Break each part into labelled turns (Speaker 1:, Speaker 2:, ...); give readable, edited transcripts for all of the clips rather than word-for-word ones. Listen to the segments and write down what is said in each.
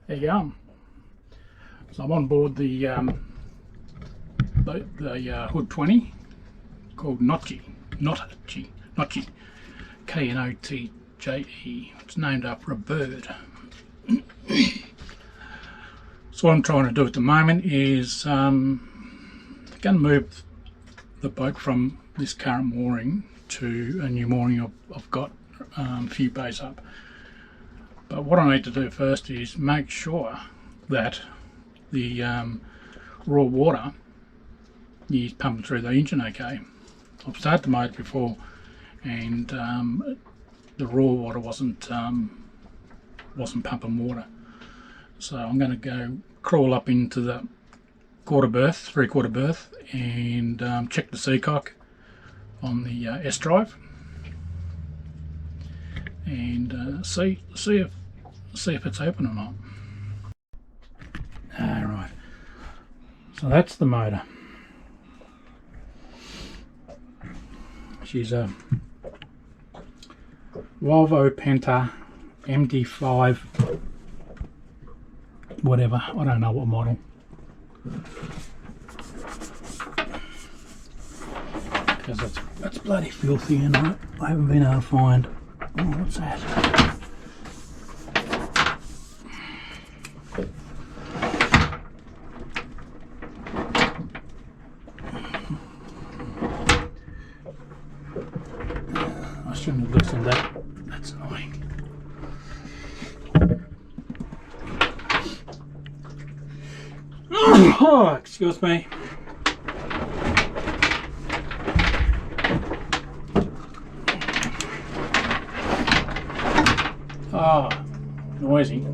Speaker 1: There you go. So I'm on board the Hood 20 called Knotje, K-N-O-T-J-E. It's named after a bird. So what I'm trying to do at the moment is going to move the boat from this current mooring to a new mooring I've got a few bays up. But what I need to do first is make sure that the raw water is pumping through the engine okay. I've started the motor before and the raw water wasn't pumping water. So I'm going to go crawl up into the three-quarter berth and check the seacock on the S drive and see if it's open or not. Alright, so that's the motor. She's a Volvo Penta 110S whatever, I don't know what model. Because that's bloody filthy and I haven't been able to find. Oh, what's that? I shouldn't have loosened that. That's annoying. Oh, excuse me. Oh, noisy.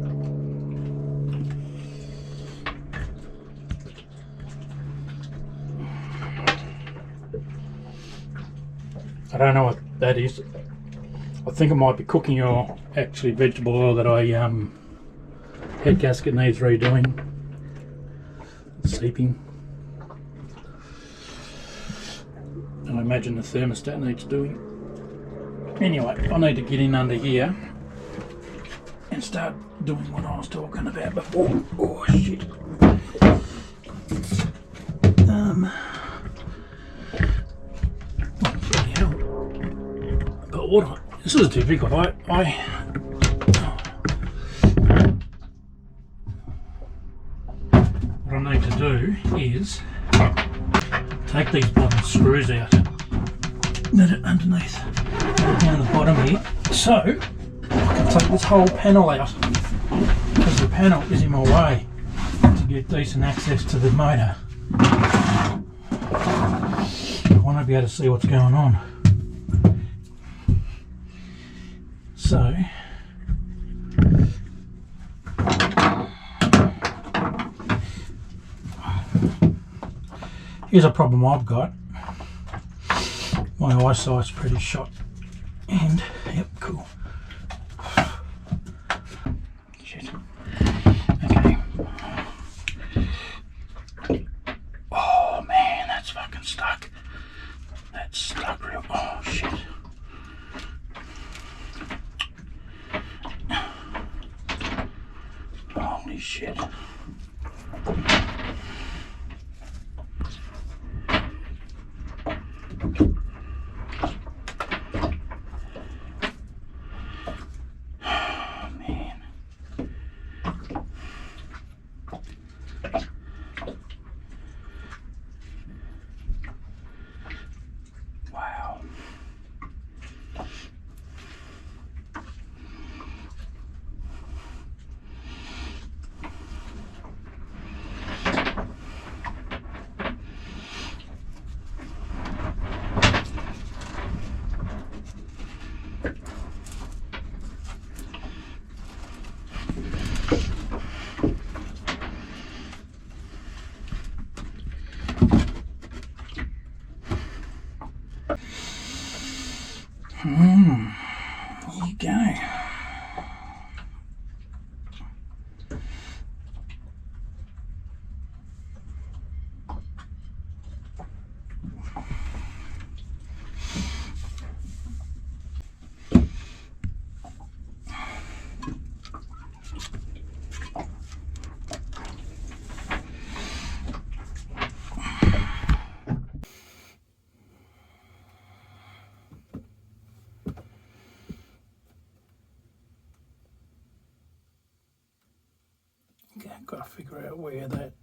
Speaker 1: I don't know what that is. I think it might be cooking oil, actually vegetable oil that I head gasket needs redoing. Seeping. And I imagine the thermostat needs doing. Anyway, I need to get in under here and start doing what I was talking about before. Oh shit. Bloody hell. But what this is difficult. What I need to do is take these bottom screws out that are underneath down the bottom here, so I can take this whole panel out because the panel is in my way to get decent access to the motor. I want to be able to see what's going on. So here's a problem I've got. My eyesight's pretty shot. And, yep, cool. Shit. Okay. Oh man, that's fucking stuck. That's stuck real. Oh shit. Holy shit. got to figure out where that